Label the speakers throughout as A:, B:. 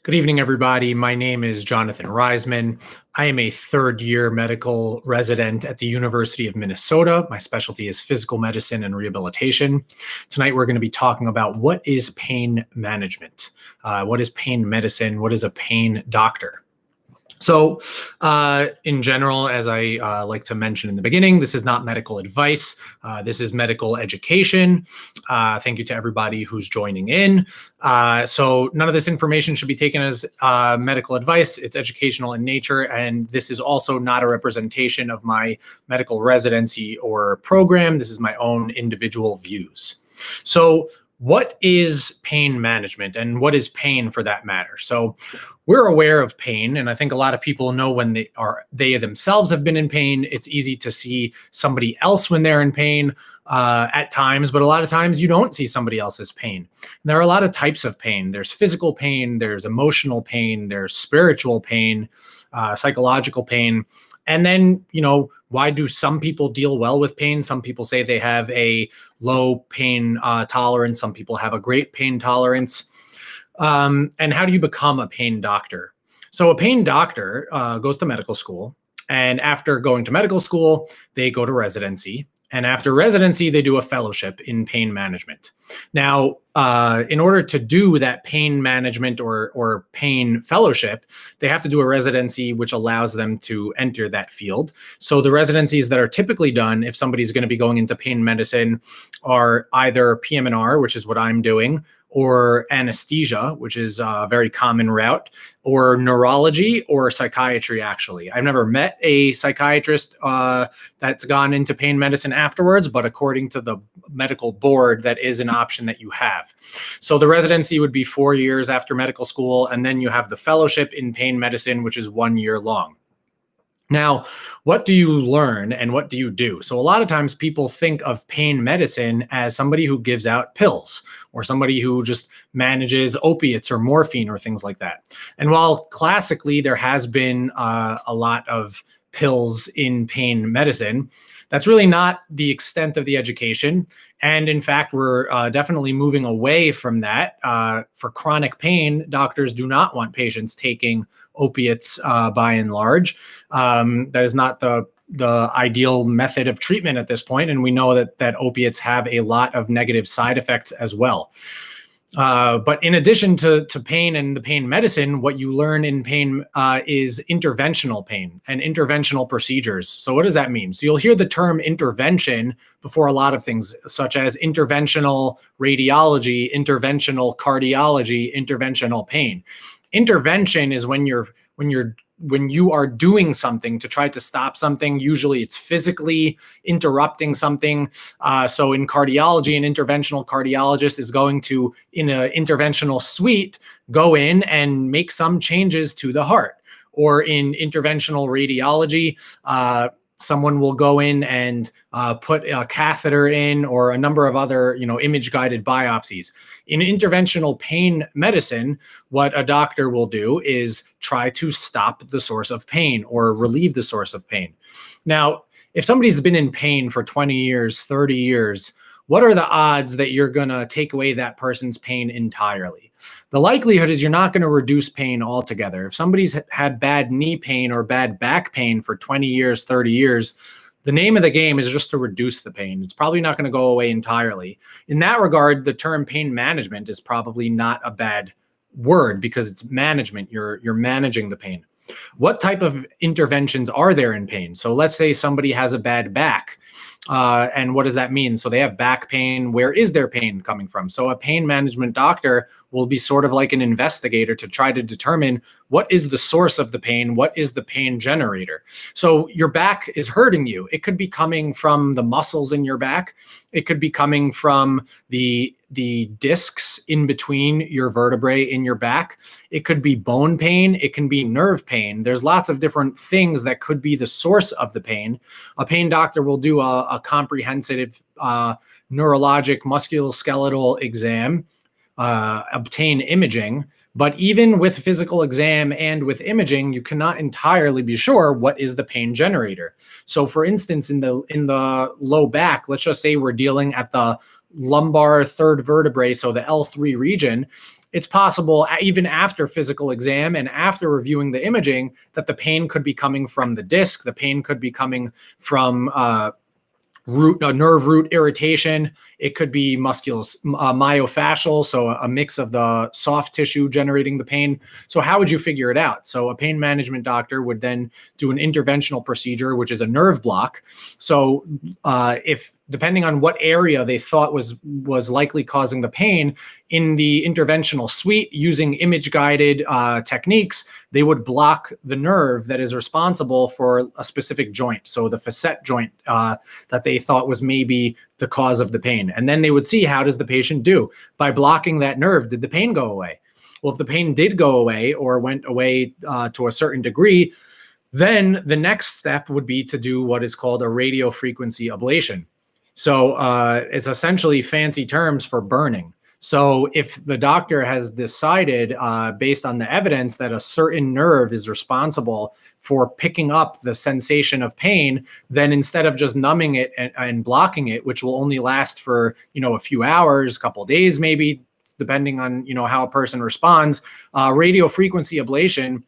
A: Good evening, everybody. My name is Jonathan Reisman. I am a third-year medical resident at the University of Minnesota. My specialty is physical medicine and rehabilitation. Tonight, we're going to be talking about what is pain management, what is pain medicine, what is a pain doctor. So in general, as I like to mention in the beginning, this is not medical advice. This is medical education. Thank you to everybody who's joining in. So none of this information should be taken as medical advice. It's educational in nature, and this is also not a representation of my medical residency or program. This is my own individual views. So what is pain management, and what is pain for that matter? So we're aware of pain, and I think a lot of people know when they themselves have been in pain. It's easy to see somebody else when they're in pain at times, but a lot of times you don't see somebody else's pain. And there are a lot of types of pain. There's physical pain, there's emotional pain, there's spiritual pain, psychological pain. And then, why do some people deal well with pain? Some people say they have a low pain tolerance. Some people have a great pain tolerance. And how do you become a pain doctor? So a pain doctor goes to medical school. And after going to medical school, they go to residency. And after residency, they do a fellowship in pain management. Now, in order to do that pain management or pain fellowship, they have to do a residency which allows them to enter that field. So the residencies that are typically done, if somebody's going to be going into pain medicine, are either PM&R, which is what I'm doing, or anesthesia, which is a very common route, or neurology or psychiatry, actually. I've never met a psychiatrist that's gone into pain medicine afterwards, but according to the medical board, that is an option that you have. So the residency would be 4 years after medical school, and then you have the fellowship in pain medicine, which is 1 year long. Now, what do you learn and what do you do? So a lot of times people think of pain medicine as somebody who gives out pills or somebody who just manages opiates or morphine or things like that. And while classically there has been a lot of pills in pain medicine, that's really not the extent of the education. And in fact, we're definitely moving away from that. For chronic pain, doctors do not want patients taking opiates by and large. That is not the ideal method of treatment at this point. And we know that opiates have a lot of negative side effects as well. But in addition to pain and the pain medicine, what you learn in pain is interventional pain and interventional procedures. So what does that mean? So you'll hear the term intervention before a lot of things, such as interventional radiology, interventional cardiology, interventional pain. Intervention is when you are doing something to try to stop something. Usually it's physically interrupting something. So in cardiology, an interventional cardiologist is going to, in an interventional suite, go in and make some changes to the heart. Or in interventional radiology, someone will go in and put a catheter in, or a number of other, image-guided biopsies. In interventional pain medicine, what a doctor will do is try to stop the source of pain or relieve the source of pain. Now, if somebody's been in pain for 20 years, 30 years, what are the odds that you're going to take away that person's pain entirely? The likelihood is you're not going to reduce pain altogether. If somebody's had bad knee pain or bad back pain for 20 years, 30 years, the name of the game is just to reduce the pain. It's probably not going to go away entirely. In that regard, the term pain management is probably not a bad word because it's management. You're managing the pain. What type of interventions are there in pain? So let's say somebody has a bad back. And what does that mean? So they have back pain. Where is their pain coming from? So a pain management doctor will be sort of like an investigator to try to determine what is the source of the pain, what is the pain generator. So your back is hurting you. It could be coming from the muscles in your back. It could be coming from the discs in between your vertebrae in your back. It could be bone pain. It can be nerve pain. There's lots of different things that could be the source of the pain. A pain doctor will do a comprehensive neurologic musculoskeletal exam, obtain imaging. But even with physical exam and with imaging, you cannot entirely be sure what is the pain generator. So for instance, in the low back, let's just say we're dealing at the lumbar third vertebrae, so the L3 region, it's possible even after physical exam and after reviewing the imaging that the pain could be coming from the disc, the pain could be coming from nerve root irritation. It could be myofascial, so a mix of the soft tissue generating the pain. So how would you figure it out? So a pain management doctor would then do an interventional procedure, which is a nerve block. So if depending on what area they thought was likely causing the pain, in the interventional suite, using image-guided techniques, they would block the nerve that is responsible for a specific joint. So the facet joint that they thought was maybe the cause of the pain. And then they would see, how does the patient do? By blocking that nerve, did the pain go away? Well, if the pain did go away or went away to a certain degree, then the next step would be to do what is called a radio frequency ablation. So it's essentially fancy terms for burning. So if the doctor has decided, based on the evidence, that a certain nerve is responsible for picking up the sensation of pain, then instead of just numbing it and blocking it, which will only last for, a few hours, a couple of days, maybe, depending on, how a person responds, radio frequency ablation,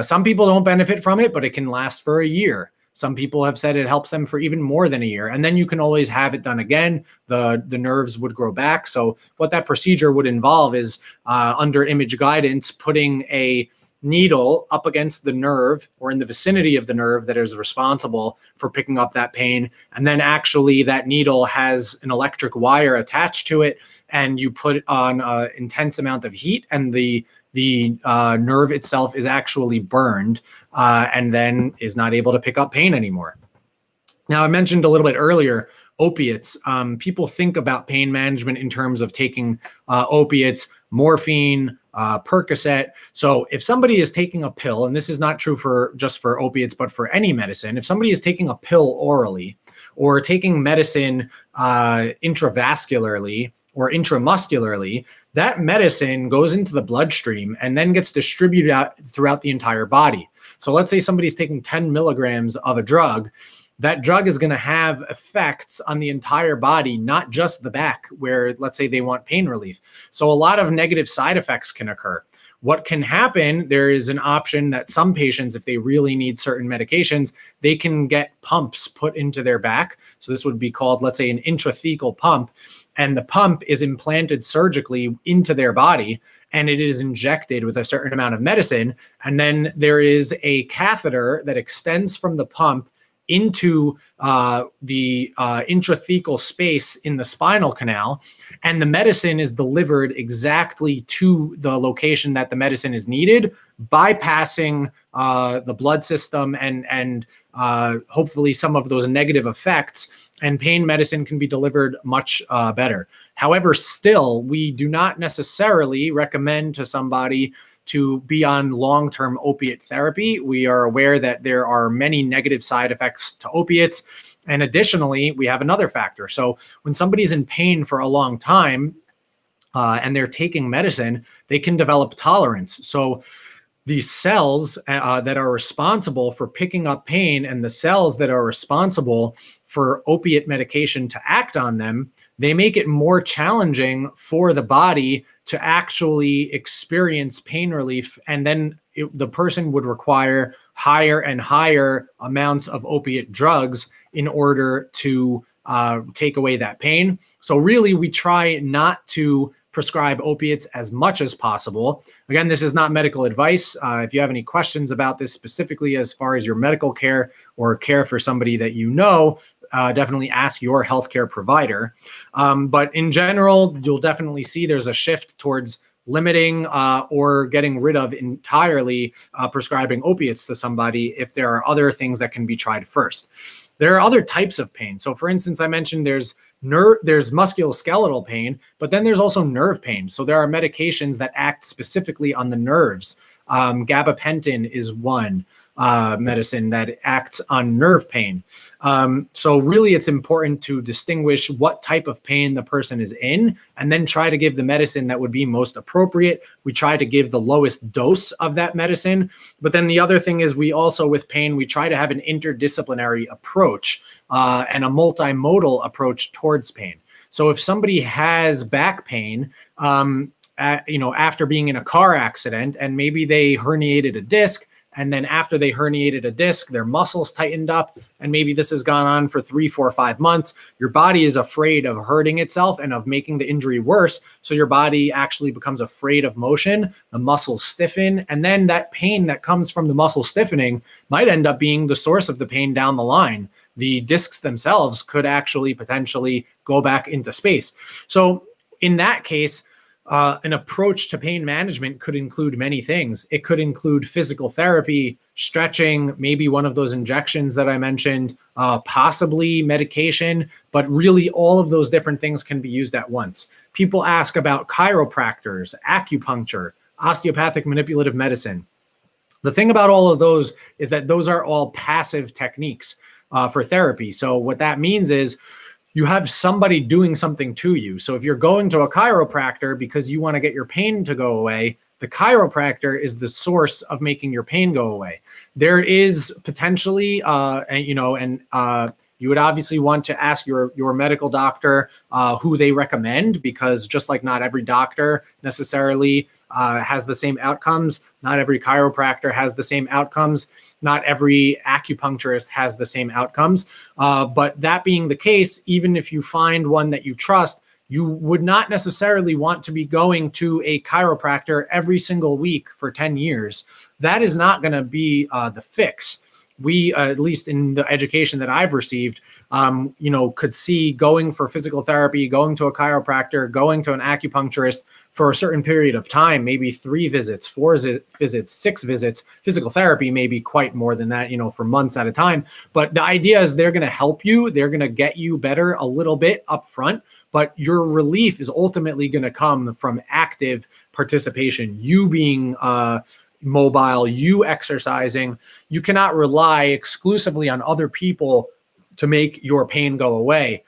A: some people don't benefit from it, but it can last for a year. Some people have said it helps them for even more than a year. And then you can always have it done again. The nerves would grow back. So what that procedure would involve is, under image guidance, putting a needle up against the nerve or in the vicinity of the nerve that is responsible for picking up that pain. And then actually that needle has an electric wire attached to it, and you put on an intense amount of heat, and the nerve itself is actually burned and then is not able to pick up pain anymore. Now, I mentioned a little bit earlier, opiates. People think about pain management in terms of taking opiates, morphine, Percocet. So if somebody is taking a pill, and this is not true just for opiates, but for any medicine, if somebody is taking a pill orally or taking medicine intravascularly or intramuscularly, that medicine goes into the bloodstream and then gets distributed out throughout the entire body. So let's say somebody's taking 10 milligrams of a drug. That drug is going to have effects on the entire body, not just the back, where let's say they want pain relief. So a lot of negative side effects can occur. What can happen, there is an option that some patients, if they really need certain medications, they can get pumps put into their back. So this would be called, let's say, an intrathecal pump. And the pump is implanted surgically into their body, and it is injected with a certain amount of medicine. And then there is a catheter that extends from the pump into the intrathecal space in the spinal canal, and the medicine is delivered exactly to the location that the medicine is needed, bypassing the blood system and hopefully some of those negative effects, and pain medicine can be delivered much better. However, still, we do not necessarily recommend to somebody to be on long-term opiate therapy. We are aware that there are many negative side effects to opiates. And additionally, we have another factor. So when somebody's in pain for a long time and they're taking medicine, they can develop tolerance. So these cells that are responsible for picking up pain and the cells that are responsible for opiate medication to act on them, they make it more challenging for the body to actually experience pain relief. And then the person would require higher and higher amounts of opiate drugs in order to take away that pain. So really, we try not to prescribe opiates as much as possible. Again, this is not medical advice. If you have any questions about this specifically as far as your medical care or care for somebody that you know, definitely ask your healthcare provider. But in general, you'll definitely see there's a shift towards limiting or getting rid of entirely prescribing opiates to somebody if there are other things that can be tried first. There are other types of pain. So for instance, I mentioned there's musculoskeletal pain, but then there's also nerve pain. So there are medications that act specifically on the nerves. Gabapentin is one medicine that acts on nerve pain. So really, it's important to distinguish what type of pain the person is in and then try to give the medicine that would be most appropriate. We try to give the lowest dose of that medicine. But then the other thing is, we also, with pain, we try to have an interdisciplinary approach and a multimodal approach towards pain. So if somebody has back pain, after being in a car accident, and maybe they herniated a disc, and then after they herniated a disc, their muscles tightened up, and maybe this has gone on for 3, 4, 5 months. Your body is afraid of hurting itself and of making the injury worse. So your body actually becomes afraid of motion. The muscles stiffen. And then that pain that comes from the muscle stiffening might end up being the source of the pain down the line. The discs themselves could actually potentially go back into space. So in that case, an approach to pain management could include many things. It could include physical therapy, stretching, maybe one of those injections that I mentioned, possibly medication, but really all of those different things can be used at once. People ask about chiropractors, acupuncture, osteopathic manipulative medicine. The thing about all of those is that those are all passive techniques for therapy. So what that means is you have somebody doing something to you. So if you're going to a chiropractor because you want to get your pain to go away, the chiropractor is the source of making your pain go away. There is potentially, you would obviously want to ask your medical doctor who they recommend, because just like not every doctor necessarily has the same outcomes, not every chiropractor has the same outcomes, not every acupuncturist has the same outcomes. But that being the case, even if you find one that you trust, you would not necessarily want to be going to a chiropractor every single week for 10 years. That is not going to be the fix. We, at least in the education that I've received, could see going for physical therapy, going to a chiropractor, going to an acupuncturist for a certain period of time, maybe 3 visits, 4 visits, 6 visits. Physical therapy, maybe quite more than that, for months at a time. But the idea is they're going to help you. They're going to get you better a little bit up front, but your relief is ultimately going to come from active participation, you being mobile, you exercising. You cannot rely exclusively on other people to make your pain go away.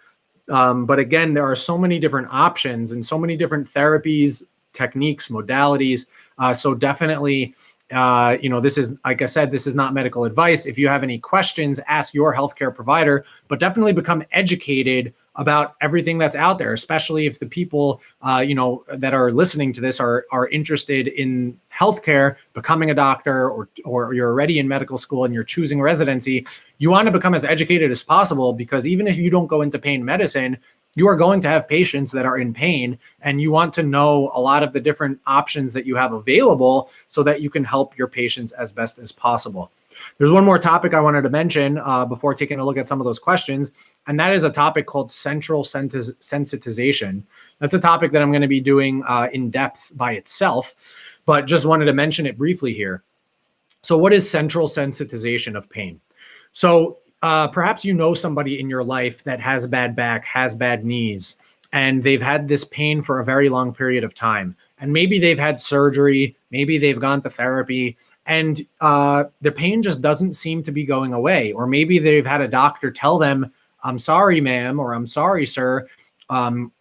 A: But again, there are so many different options and so many different therapies, techniques, modalities. So definitely, this is, like I said, this is not medical advice. If you have any questions, ask your healthcare provider, but definitely become educated about everything that's out there, especially if the people, that are listening to this are interested in healthcare, becoming a doctor, or you're already in medical school and you're choosing residency. You want to become as educated as possible, because even if you don't go into pain medicine, you are going to have patients that are in pain, and you want to know a lot of the different options that you have available so that you can help your patients as best as possible. There's one more topic I wanted to mention before taking a look at some of those questions, and that is a topic called central sensitization. That's a topic that I'm going to be doing in depth by itself, but just wanted to mention it briefly here. So what is central sensitization of pain? So perhaps you know somebody in your life that has bad back, has bad knees, and they've had this pain for a very long period of time. And maybe they've had surgery, maybe they've gone to therapy, and the pain just doesn't seem to be going away. Or maybe they've had a doctor tell them, "I'm sorry, ma'am," or "I'm sorry, sir.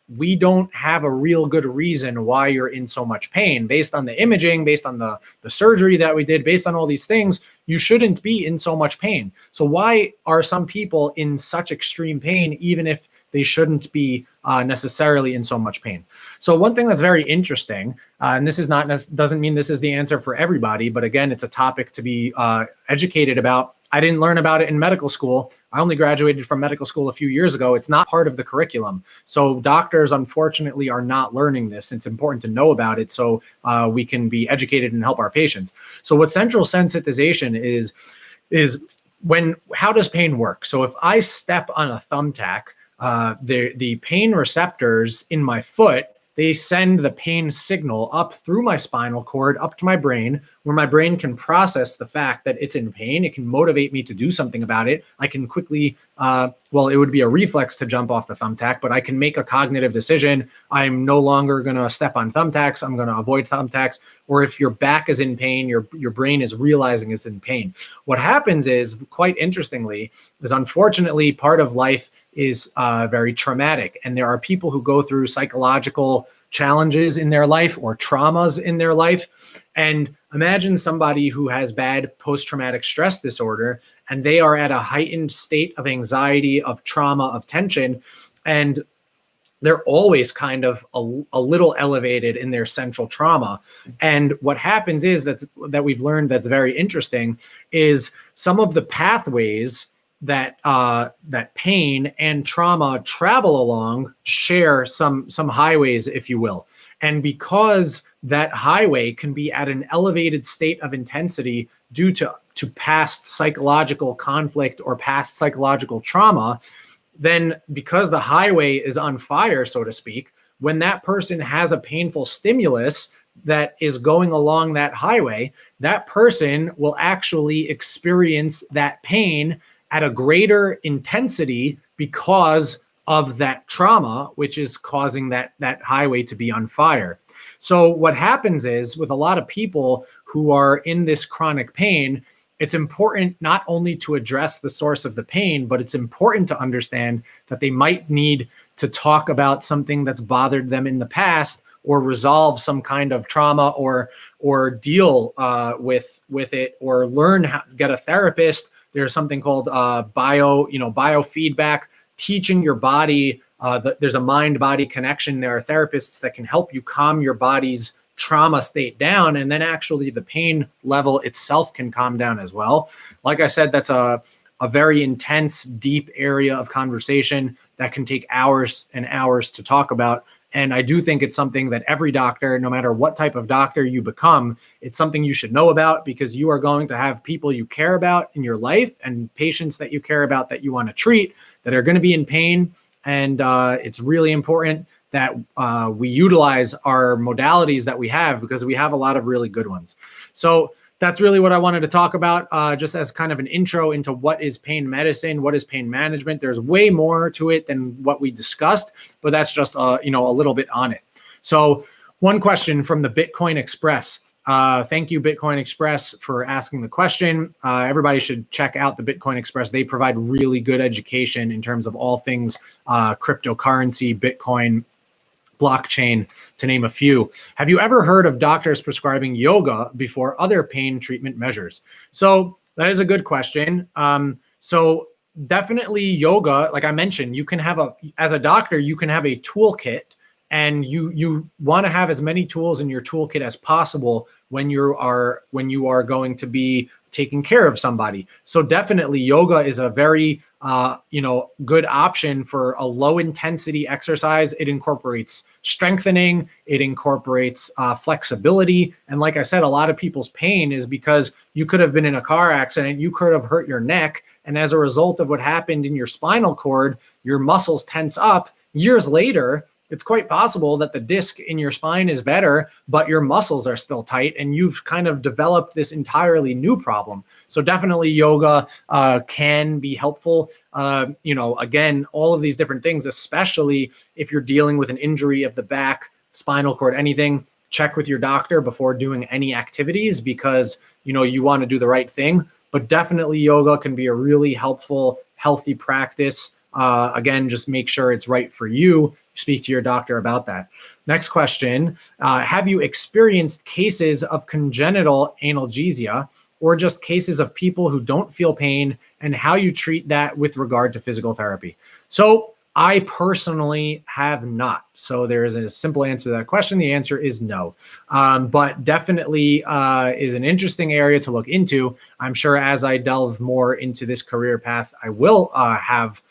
A: We don't have a real good reason why you're in so much pain. Based on the imaging, based on the surgery that we did, based on all these things, you shouldn't be in so much pain. So why are some people in such extreme pain, even if they shouldn't be necessarily in so much pain?" So one thing that's very interesting, and this is not doesn't mean this is the answer for everybody, but again, it's a topic to be educated about. I didn't learn about it in medical school. I only graduated from medical school a few years ago. It's not part of the curriculum. So doctors, unfortunately, are not learning this. It's important to know about it so we can be educated and help our patients. So what central sensitization is how does pain work? So if I step on a thumbtack, the pain receptors in my foot, they send the pain signal up through my spinal cord, up to my brain, where my brain can process the fact that it's in pain. It can motivate me to do something about it. I can quickly, it would be a reflex to jump off the thumbtack, but I can make a cognitive decision. I'm no longer going to step on thumbtacks. I'm going to avoid thumbtacks. Or if your back is in pain, your brain is realizing it's in pain. What happens is, quite interestingly, is unfortunately part of life is very traumatic. And there are people who go through psychological challenges in their life or traumas in their life. And imagine somebody who has bad post-traumatic stress disorder, and they are at a heightened state of anxiety, of trauma, of tension. And they're always kind of a little elevated in their central trauma. And what happens is that we've learned that's very interesting is some of the pathways that that pain and trauma travel along share some highways, if you will. And because that highway can be at an elevated state of intensity due to past psychological conflict or past psychological trauma, then because the highway is on fire, so to speak, when that person has a painful stimulus that is going along that highway, that person will actually experience that pain at a greater intensity because of that trauma, which is causing that highway to be on fire. So what happens is with a lot of people who are in this chronic pain, it's important not only to address the source of the pain, but it's important to understand that they might need to talk about something that's bothered them in the past, or resolve some kind of trauma, or deal with it, or learn how to get a therapist. There's something called biofeedback, teaching your body. There's a mind-body connection. There are therapists that can help you calm your body's trauma state down, and then actually the pain level itself can calm down as well. Like I said, that's a very intense, deep area of conversation that can take hours and hours to talk about. And I do think it's something that every doctor, no matter what type of doctor you become, it's something you should know about, because you are going to have people you care about in your life and patients that you care about that you want to treat that are going to be in pain. And it's really important that we utilize our modalities that we have, because we have a lot of really good ones. So that's really what I wanted to talk about, just as kind of an intro into what is pain medicine, what is pain management. There's way more to it than what we discussed, but that's just a little bit on it. So one question from the Bitcoin Express. Thank you, Bitcoin Express, for asking the question. Everybody should check out the Bitcoin Express. They provide really good education in terms of all things cryptocurrency, Bitcoin, blockchain, to name a few. Have you ever heard of doctors prescribing yoga before other pain treatment measures? So that is a good question. So definitely yoga, like I mentioned, you can have as a doctor, you can have a toolkit, and you want to have as many tools in your toolkit as possible when you are going to be taking care of somebody. So definitely yoga is a very good option for a low intensity exercise. It incorporates strengthening, it incorporates flexibility. And like I said, a lot of people's pain is because you could have been in a car accident, you could have hurt your neck, and as a result of what happened in your spinal cord, your muscles tense up. Years later, it's quite possible that the disc in your spine is better, but your muscles are still tight, and you've kind of developed this entirely new problem. So definitely yoga can be helpful. Again, all of these different things, especially if you're dealing with an injury of the back, spinal cord, anything, check with your doctor before doing any activities, because you want to do the right thing. But definitely yoga can be a really helpful, healthy practice. Again, just make sure it's right for you. Speak to your doctor about that. Next question. Have you experienced cases of congenital analgesia, or just cases of people who don't feel pain, and how you treat that with regard to physical therapy? So I personally have not. So there is a simple answer to that question. The answer is no. But definitely is an interesting area to look into. I'm sure as I delve more into this career path, I will have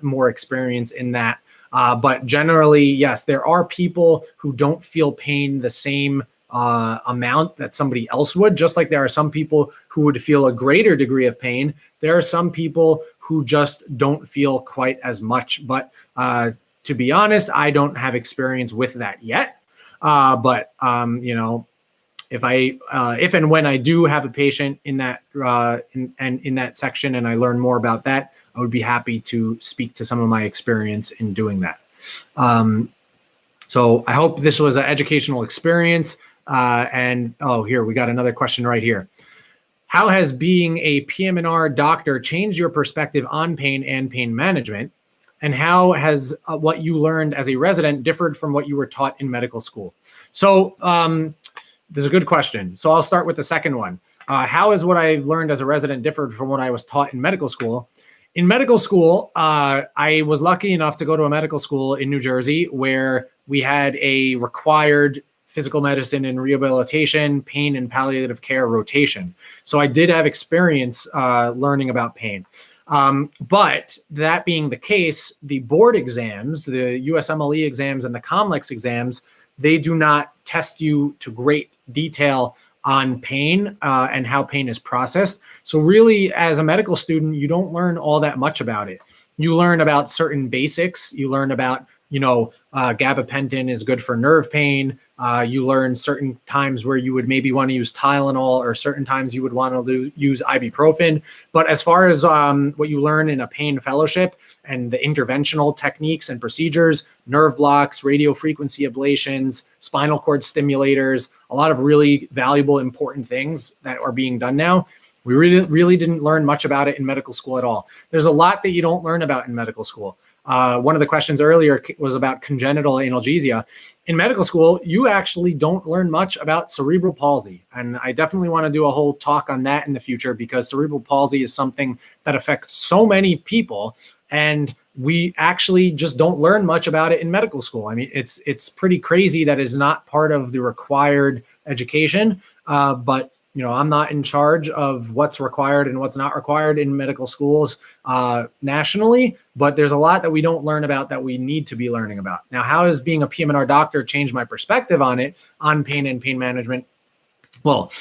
A: more experience in that. But generally, yes, there are people who don't feel pain the same amount that somebody else would. Just like there are some people who would feel a greater degree of pain, there are some people who just don't feel quite as much. But to be honest, I don't have experience with that yet. But if and when I do have a patient in that in that section, and I learn more about that, I would be happy to speak to some of my experience in doing that. So I hope this was an educational experience. Here, we got another question right here. How has being a PM&R doctor changed your perspective on pain and pain management? And how has what you learned as a resident differed from what you were taught in medical school? So this is a good question. So I'll start with the second one. How has what I've learned as a resident differed from what I was taught in medical school? In medical school, I was lucky enough to go to a medical school in New Jersey where we had a required physical medicine and rehabilitation, pain and palliative care rotation. So I did have experience learning about pain. But that being the case, the board exams, the USMLE exams and the COMLEX exams, they do not test you to great detail on pain and how pain is processed. So really, as a medical student, you don't learn all that much about it. You learn about certain basics. You learn about, gabapentin is good for nerve pain. You learn certain times where you would maybe want to use Tylenol, or certain times you would want to use ibuprofen. But as far as what you learn in a pain fellowship and the interventional techniques and procedures, nerve blocks, radio frequency ablations, spinal cord stimulators, a lot of really valuable, important things that are being done now. We really didn't learn much about it in medical school at all. There's a lot that you don't learn about in medical school. One of the questions earlier was about congenital analgesia. In medical school, you actually don't learn much about cerebral palsy. And I definitely want to do a whole talk on that in the future, because cerebral palsy is something that affects so many people. And we actually just don't learn much about it in medical school. I mean, it's pretty crazy that is not part of the required education. But I'm not in charge of what's required and what's not required in medical schools nationally, but there's a lot that we don't learn about that we need to be learning about. Now, how has being a PM&R doctor changed my perspective on pain and pain management? Well,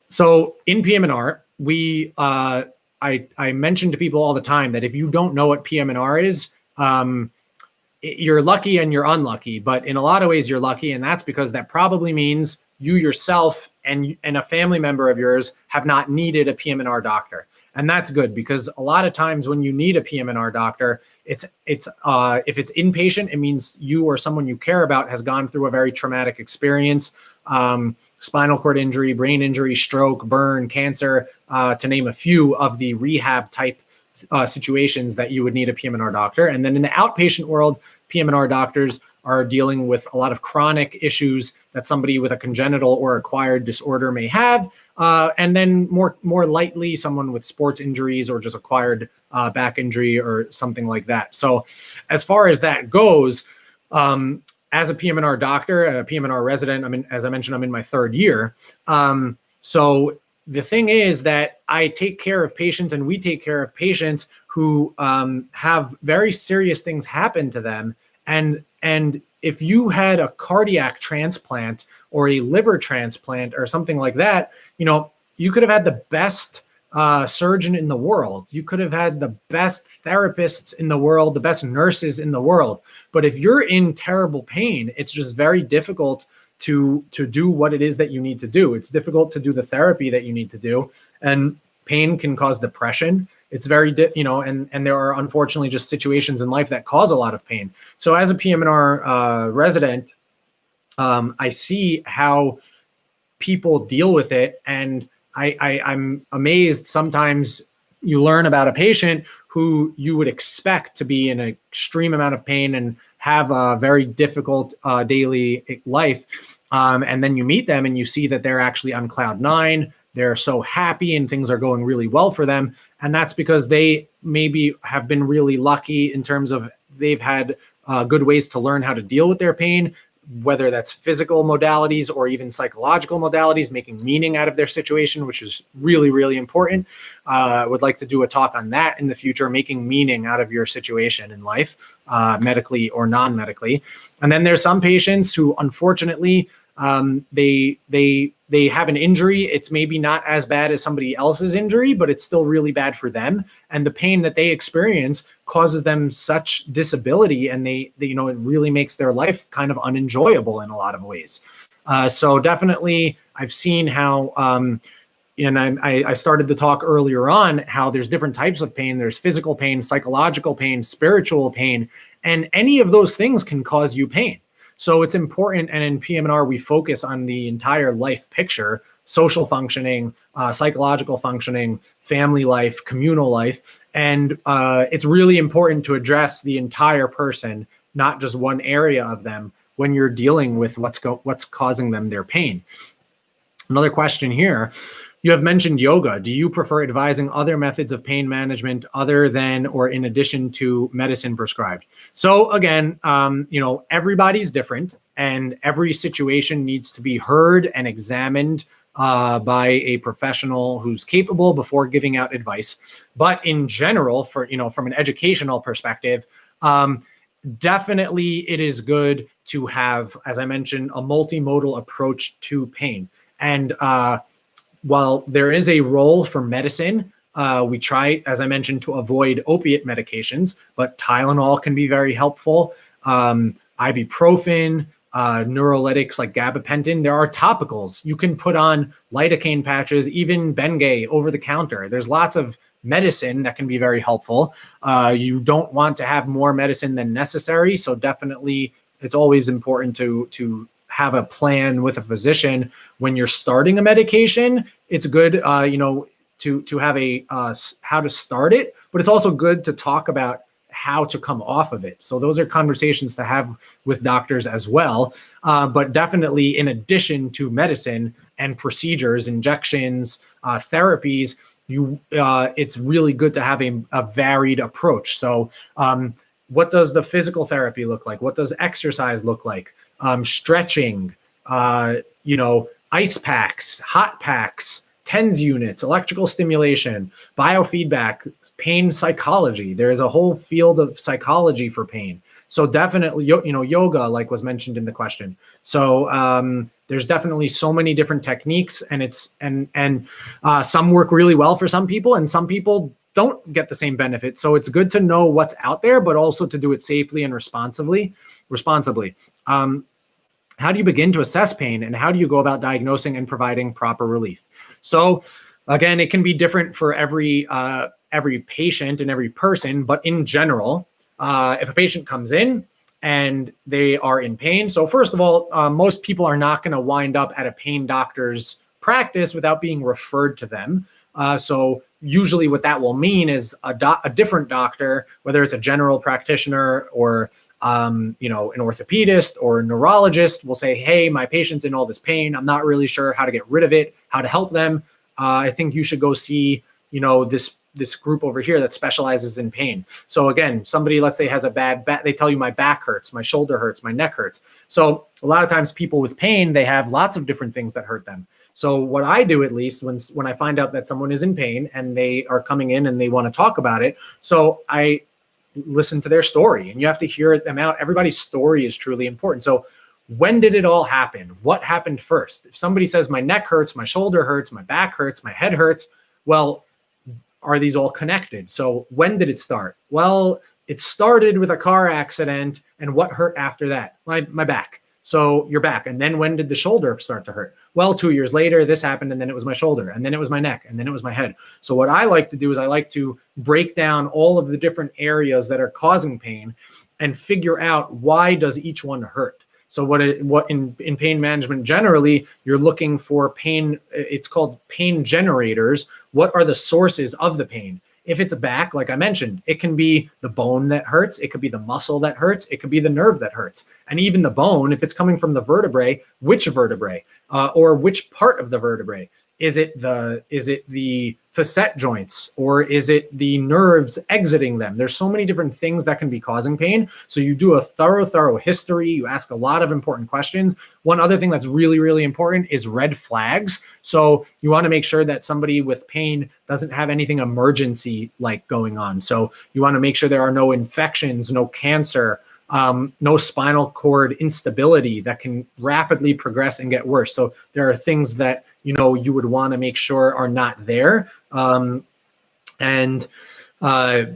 A: so in PM&R, I mention to people all the time that if you don't know what PM&R is, you're lucky and you're unlucky. But in a lot of ways, you're lucky, and that's because that probably means you yourself and a family member of yours have not needed a PM&R doctor. And that's good, because a lot of times when you need a PM&R doctor, if it's inpatient, it means you or someone you care about has gone through a very traumatic experience, spinal cord injury, brain injury, stroke, burn, cancer, to name a few of the rehab type situations that you would need a PM&R doctor. And then in the outpatient world, PM&R doctors are dealing with a lot of chronic issues that somebody with a congenital or acquired disorder may have. And then more lightly, someone with sports injuries or just acquired back injury or something like that. So as far as that goes, as a PM&R doctor, a PM&R resident, as I mentioned, I'm in my third year. So the thing is that I take care of patients, and we take care of patients who have very serious things happen to them. And if you had a cardiac transplant or a liver transplant or something like that, you could have had the best surgeon in the world. You could have had the best therapists in the world, the best nurses in the world. But if you're in terrible pain, it's just very difficult to do what it is that you need to do. It's difficult to do the therapy that you need to do. And pain can cause depression. It's very, and there are unfortunately just situations in life that cause a lot of pain. So as a PM&R resident, I see how people deal with it. And I'm amazed sometimes you learn about a patient who you would expect to be in an extreme amount of pain and have a very difficult daily life. And then you meet them and you see that they're actually on cloud nine. They're so happy and things are going really well for them. And that's because they maybe have been really lucky in terms of they've had good ways to learn how to deal with their pain, whether that's physical modalities or even psychological modalities, making meaning out of their situation, which is really, really important. I would like to do a talk on that in the future, making meaning out of your situation in life, medically or non-medically. And then there's some patients who, unfortunately, they have an injury. It's maybe not as bad as somebody else's injury, but it's still really bad for them. And the pain that they experience causes them such disability, and they it really makes their life kind of unenjoyable in a lot of ways. So definitely I've seen how, and I started the talk earlier on, how there's different types of pain. There's physical pain, psychological pain, spiritual pain, and any of those things can cause you pain. So it's important, and in PM&R, we focus on the entire life picture: social functioning, psychological functioning, family life, communal life. And it's really important to address the entire person, not just one area of them, when you're dealing with what's causing them their pain. Another question here, You have mentioned yoga. Do you prefer advising other methods of pain management other than or in addition to medicine prescribed? So again, everybody's different and every situation needs to be heard and examined by a professional who's capable before giving out advice. But in general, from an educational perspective, definitely it is good to have, as I mentioned, a multimodal approach to pain. And while there is a role for medicine, we try, as I mentioned, to avoid opiate medications, but Tylenol can be very helpful. Ibuprofen, neurolytics like gabapentin. There are topicals. You can put on lidocaine patches, even Bengay over the counter. There's lots of medicine that can be very helpful. You don't want to have more medicine than necessary. So definitely it's always important to have a plan with a physician when you're starting a medication. It's good, to have a how to start it, but it's also good to talk about how to come off of it. So those are conversations to have with doctors as well. But definitely in addition to medicine and procedures, injections, therapies, it's really good to have a varied approach. So what does the physical therapy look like? What does exercise look like? Stretching, ice packs, hot packs, TENS units, electrical stimulation, biofeedback, pain psychology. There's a whole field of psychology for pain. So definitely, yoga, like was mentioned in the question. So there's definitely so many different techniques, and some work really well for some people, and some people don't get the same benefit. So it's good to know what's out there, but also to do it safely and responsibly. How do you begin to assess pain, and how do you go about diagnosing and providing proper relief? So again, it can be different for every patient and every person, but in general, if a patient comes in and they are in pain, so first of all, most people are not going to wind up at a pain doctor's practice without being referred to them. So usually what that will mean is a different doctor, whether it's a general practitioner or an orthopedist or a neurologist, will say, hey, my patient's in all this pain. I'm not really sure how to get rid of it, how to help them. I think you should go see, this group over here that specializes in pain. So again, somebody, let's say, has a bad back, they tell you my back hurts, my shoulder hurts, my neck hurts. So a lot of times people with pain, they have lots of different things that hurt them. So what I do, at least when I find out that someone is in pain and they are coming in and they want to talk about it, so I listen to their story, and you have to hear them out. Everybody's story is truly important. So when did it all happen? What happened first? If somebody says my neck hurts, my shoulder hurts, my back hurts, my head hurts, well, are these all connected? So when did it start? Well, it started with a car accident, and what hurt after that? My back. So your back. And then when did the shoulder start to hurt? Well, 2 years later, this happened, and then it was my shoulder, and then it was my neck, and then it was my head. So what I like to do is I like to break down all of the different areas that are causing pain and figure out why does each one hurt. So what in pain management, generally, you're looking for pain. It's called pain generators. What are the sources of the pain? If it's a back, like I mentioned, it can be the bone that hurts. It could be the muscle that hurts. It could be the nerve that hurts. And even the bone, if it's coming from the vertebrae, which vertebrae or which part of the vertebrae? Is it the facet joints, or is it the nerves exiting them? There's so many different things that can be causing pain. So you do a thorough history. You ask a lot of important questions. One other thing that's really, really important is red flags. So you want to make sure that somebody with pain doesn't have anything emergency like going on. So you want to make sure there are no infections, no cancer, no spinal cord instability that can rapidly progress and get worse. So there are things that you would want to make sure are not there. And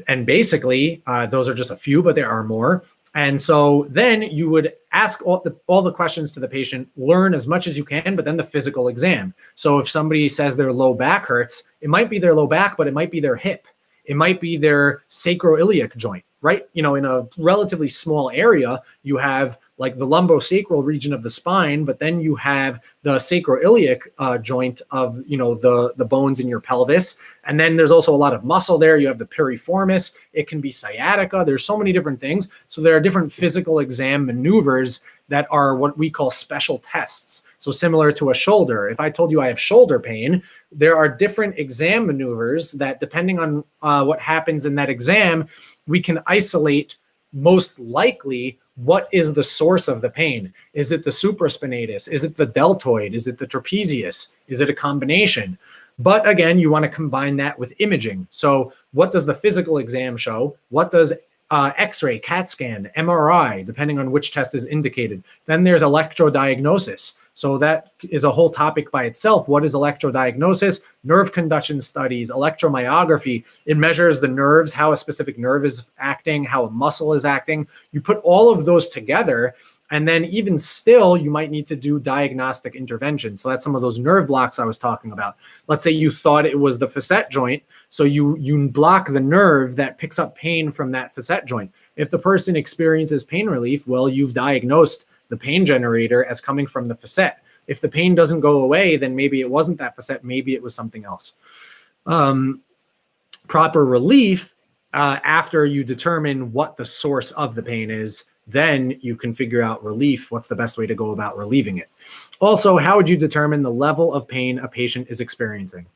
A: basically, those are just a few, but there are more. And so then you would ask all the questions to the patient, learn as much as you can, but then the physical exam. So if somebody says their low back hurts, it might be their low back, but it might be their hip. It might be their sacroiliac joint, right? In a relatively small area, you have like the lumbosacral region of the spine, but then you have the sacroiliac joint of, the bones in your pelvis. And then there's also a lot of muscle there. You have the piriformis. It can be sciatica. There's so many different things. So there are different physical exam maneuvers that are what we call special tests. So similar to a shoulder, if I told you I have shoulder pain, there are different exam maneuvers that, depending on what happens in that exam, we can isolate most likely what is the source of the pain. Is it the supraspinatus? Is it the deltoid? Is it the trapezius? Is it a combination? But again, you want to combine that with imaging. So what does the physical exam show? What does X-ray, CAT scan, MRI, depending on which test is indicated? Then there's Electro Diagnosis. So that is a whole topic by itself. What is Electro Diagnosis? Nerve conduction studies, electromyography. It measures the nerves, how a specific nerve is acting, how a muscle is acting. You put all of those together, and then even still, you might need to do diagnostic intervention. So that's some of those nerve blocks I was talking about. Let's say you thought it was the facet joint. So you block the nerve that picks up pain from that facet joint. If the person experiences pain relief, well, you've diagnosed the pain generator as coming from the facet. If the pain doesn't go away, then maybe it wasn't that facet, maybe it was something else. Proper relief, after you determine what the source of the pain is, then you can figure out relief. What's the best way to go about relieving it? Also, how would you determine the level of pain a patient is experiencing?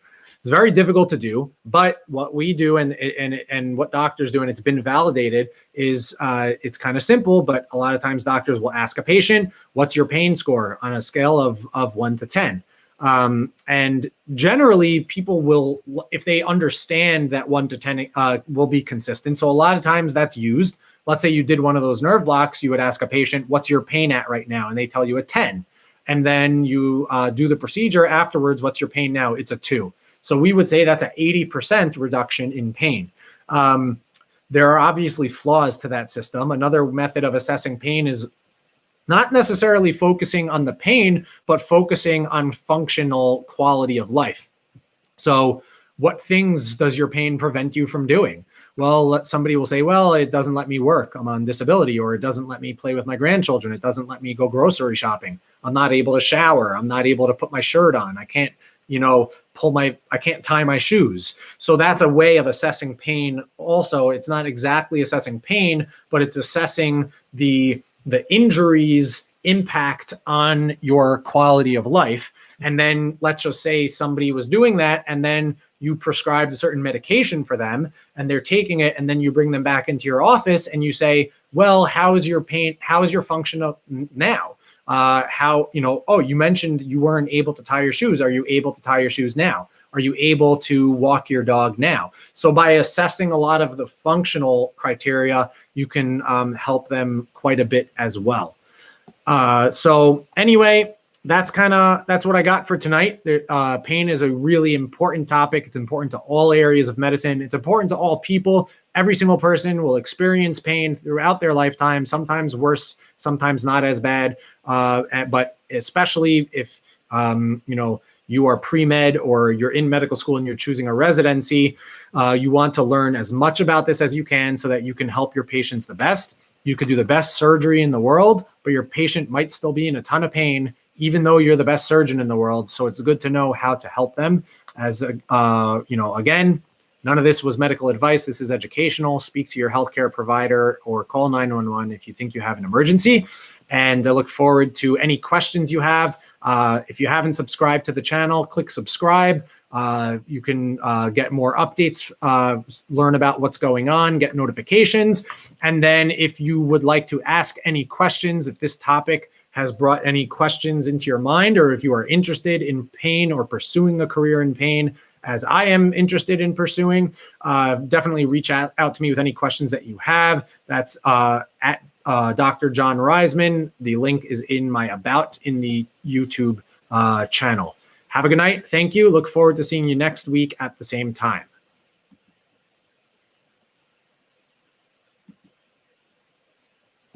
A: It's very difficult to do, but what we do and what doctors do, and it's been validated, is it's kind of simple, but a lot of times doctors will ask a patient, what's your pain score on a scale of 1 to 10? And generally people will, if they understand that 1 to 10 will be consistent. So a lot of times that's used. Let's say you did one of those nerve blocks, you would ask a patient, what's your pain at right now? And they tell you a 10. And then you do the procedure afterwards, what's your pain now? It's a 2. So we would say that's an 80% reduction in pain. There are obviously flaws to that system. Another method of assessing pain is not necessarily focusing on the pain, but focusing on functional quality of life. So what things does your pain prevent you from doing? Well, somebody will say, well, it doesn't let me work. I'm on disability, or it doesn't let me play with my grandchildren. It doesn't let me go grocery shopping. I'm not able to shower. I'm not able to put my shirt on. I can't, I can't tie my shoes. So that's a way of assessing pain. Also, it's not exactly assessing pain, but it's assessing the injury's impact on your quality of life. And then let's just say somebody was doing that, and then you prescribed a certain medication for them and they're taking it, and then you bring them back into your office and you say, well, how is your pain? How is your function now? You mentioned you weren't able to tie your shoes. Are you able to tie your shoes now? Are you able to walk your dog now? So by assessing a lot of the functional criteria, you can help them quite a bit as well. So anyway, that's what I got for tonight. Pain is a really important topic. It's important to all areas of medicine. It's important to all people. Every single person will experience pain throughout their lifetime, sometimes worse, sometimes not as bad. But especially if, you are pre-med or you're in medical school and you're choosing a residency, you want to learn as much about this as you can so that you can help your patients the best. You could do the best surgery in the world, but your patient might still be in a ton of pain, even though you're the best surgeon in the world. So it's good to know how to help them. Again, none of this was medical advice. This is educational. Speak to your healthcare provider or call 911 if you think you have an emergency. And I look forward to any questions you have. If you haven't subscribed to the channel, click subscribe. You can get more updates, learn about what's going on, get notifications. And then if you would like to ask any questions, if this topic has brought any questions into your mind, or if you are interested in pain or pursuing a career in pain, as I am interested in pursuing, definitely reach out to me with any questions that you have. That's at Dr. John Reisman. The link is in my About in the YouTube channel. Have a good night. Thank you. Look forward to seeing you next week at the same time.